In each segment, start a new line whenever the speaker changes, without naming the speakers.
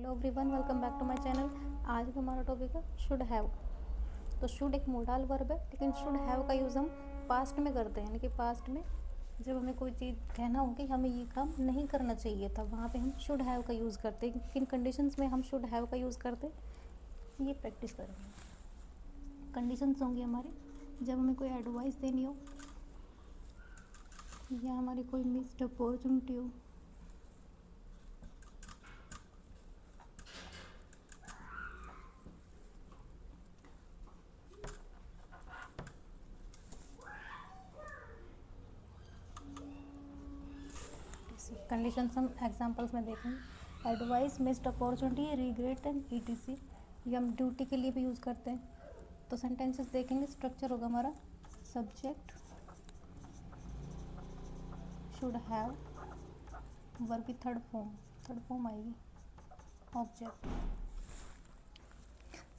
Hello everyone, welcome back to my channel. आज का हमारा टॉपिक है शुड हैव। तो शुड एक मोडाल वर्ब है, लेकिन शुड हैव का यूज़ हम पास्ट में करते हैं, यानी कि पास्ट में जब हमें कोई चीज़ कहना हो कि हमें ये काम नहीं करना चाहिए था, वहाँ पे हम शुड हैव का यूज़ करते हैं। किन कंडीशंस में हम शुड हैव का यूज़ करते हैं ये प्रैक्टिस करेंगे। कंडीशंस होंगी हमारे जब हमें कोई एडवाइस देनी हो या हमारी कोई मिस्ड अपॉर्चुनिटी हो, कंडीशंस हम एग्जांपल्स में देखेंगे। Advice, missed opportunity, regret and etc, ये हम ड्यूटी के लिए भी यूज़ करते हैं। तो सेंटेंसेस देखेंगे। स्ट्रक्चर होगा हमारा सब्जेक्ट शुड हैव, वर्ब की थर्ड फॉर्म आएगी ऑब्जेक्ट।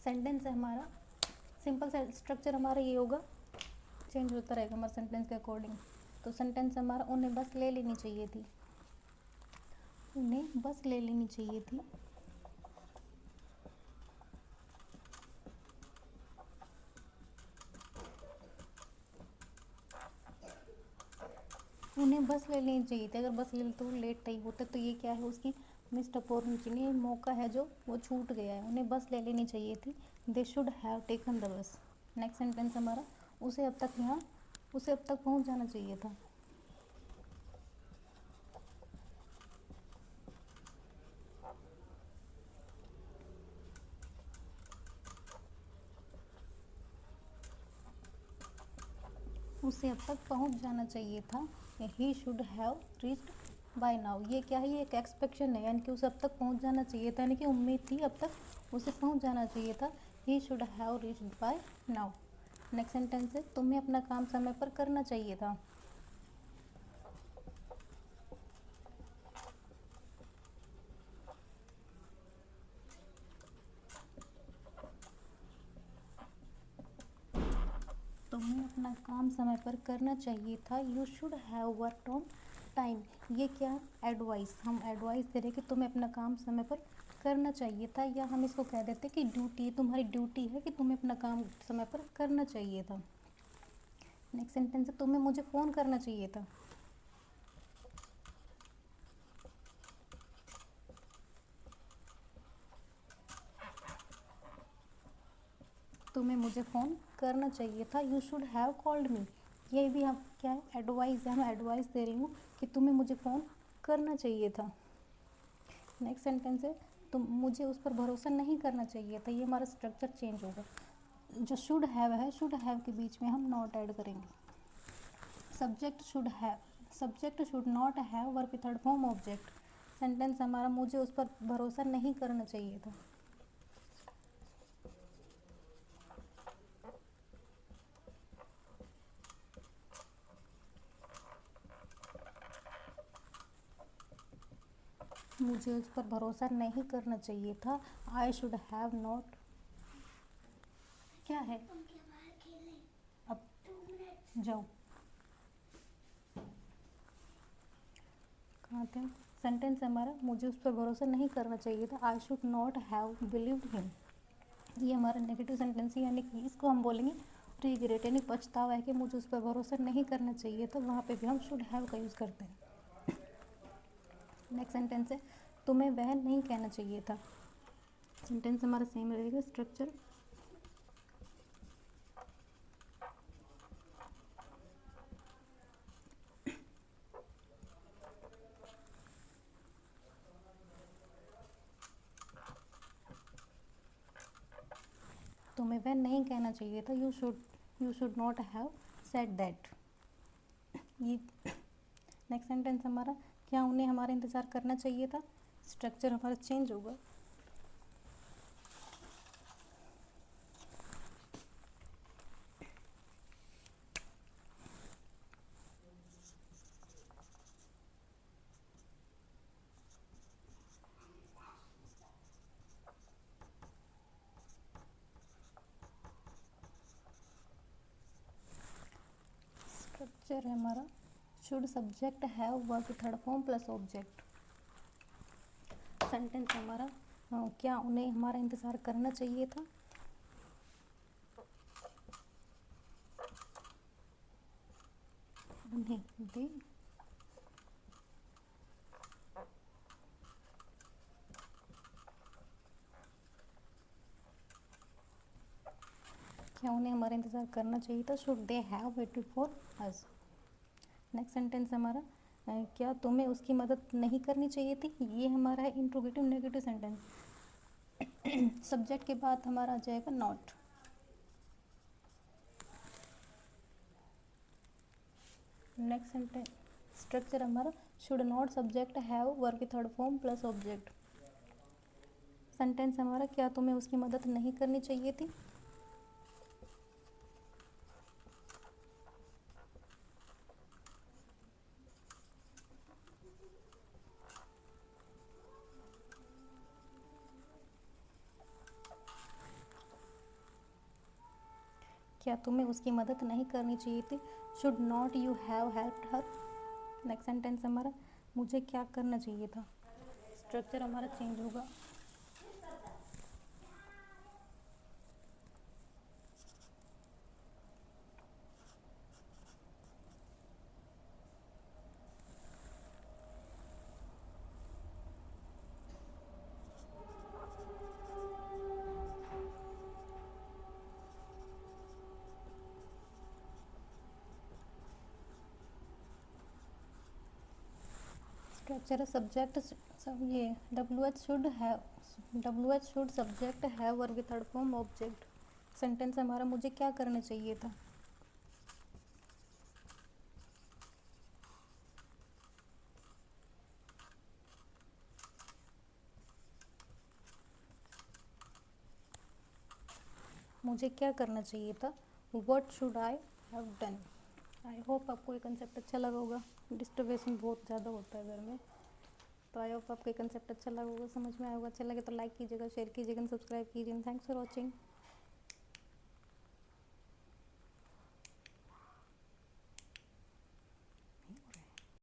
सेंटेंस है हमारा सिंपल स्ट्रक्चर हमारा ये होगा, चेंज होता रहेगा हमारे सेंटेंस के अकॉर्डिंग। तो सेंटेंस हमारा उन्हें बस ले लेनी चाहिए थी, उन्हें बस ले लेनी चाहिए थी। उन्हें बस ले लेनी चाहिए थी। अगर बस ले तो लेट टाइम होता तो ये क्या है, उसकी मिस्ड अपॉर्चुनिटी नहीं, मौका है जो वो छूट गया है। उन्हें बस ले लेनी चाहिए थी। They should have taken the bus. Next sentence हमारा उसे अब तक पहुंच जाना चाहिए था। उसे अब तक पहुंच जाना चाहिए था। He should have reached by now, ये क्या है, ये एक एक्सपेक्शन है, यानी कि उसे अब तक पहुंच जाना चाहिए था, यानी कि उम्मीद थी अब तक उसे पहुंच जाना चाहिए था। He should have reached by now. Next sentence है तुम्हें अपना काम समय पर करना चाहिए था। तुम्हें अपना काम समय पर करना चाहिए था। You should have worked on time, ये क्या एडवाइस, हम एडवाइस दे रहे कि तुम्हें अपना काम समय पर करना चाहिए था, या हम इसको कह देते कि ड्यूटी, तुम्हारी ड्यूटी है कि तुम्हें अपना काम समय पर करना चाहिए था। नेक्स्ट सेंटेंस है तुम्हें मुझे फ़ोन करना चाहिए था। तुम्हें मुझे फ़ोन करना चाहिए था। You should have called me, ये भी हम क्या है, एडवाइस है, मैं एडवाइस दे रही हूँ कि तुम्हें मुझे फ़ोन करना चाहिए था। नेक्स्ट सेंटेंस है तुम मुझे उस पर भरोसा नहीं करना चाहिए था। ये हमारा स्ट्रक्चर चेंज होगा। जो शुड हैव है, शुड हैव के बीच में हम नॉट ऐड करेंगे। Subject should not have, verb की थर्ड फॉर्म ऑब्जेक्ट। सेंटेंस हमारा मुझे उस पर भरोसा नहीं करना चाहिए था। मुझे उस पर भरोसा नहीं करना चाहिए था। आई शुड हैव नॉट, क्या है, अब जाओ कहाँ थे। सेंटेंस हमारा मुझे उस पर भरोसा नहीं करना चाहिए था। I should not have believed him, ये हमारा नेगेटिव सेंटेंस है, यानी कि इसको हम बोलेंगे रिग्रेट, यानी पछतावा है कि मुझे उस पर भरोसा नहीं करना चाहिए था। वहाँ पे भी हम शुड हैव का यूज़ करते हैं। नेक्स्ट सेंटेंस है तुम्हें वह नहीं कहना चाहिए था। सेंटेंस हमारा सेम रहेगा स्ट्रक्चर। तुम्हें वह नहीं कहना चाहिए था। You should not have said that. ये नेक्स्ट सेंटेंस हमारा क्या उन्हें हमारा इंतज़ार करना चाहिए था। स्ट्रक्चर हमारा चेंज होगा। स्ट्रक्चर है हमारा should subject have, verb third form plus object. Sentence हमारा क्या उन्हें हमारा इंतज़ार करना चाहिए था? उन्हें दे क्या उन्हें हमारा इंतज़ार करना चाहिए था? Should they have waited for us. Next sentence हमारा क्या तुम्हें उसकी मदद नहीं करनी चाहिए थी? ये हमारा है इंट्रोगेटिव नेगेटिव सेंटेंस। सब्जेक्ट के बाद हमारा आ जाएगा नॉट। नेक्स्ट सेंटेंस स्ट्रक्चर हमारा should not subject have verb की third form plus object. Sentence हमारा क्या तुम्हें उसकी मदद नहीं करनी चाहिए थी? क्या तुम्हें उसकी मदद नहीं करनी चाहिए थी? Should not you have helped her. Next sentence हमारा मुझे क्या करना चाहिए था? स्ट्रक्चर हमारा चेंज होगा। स्ट्रक्चर सब्जेक्ट ये W H should subject have verb की थर्ड फॉर्म ऑब्जेक्ट। सेंटेंस हमारा मुझे क्या करना चाहिए था? मुझे क्या करना चाहिए था? What should I have done. I hope आपको ये कंसेप्ट अच्छा लगा होगा। डिस्टर्बेशन बहुत ज़्यादा होता है घर में, तो आई होप आपको ये कंसेप्ट अच्छा लगा होगा, समझ में आएगा। अच्छा लगे तो लाइक कीजिएगा, शेयर कीजिएगा, सब्सक्राइब कीजिएगा। Thanks for watching.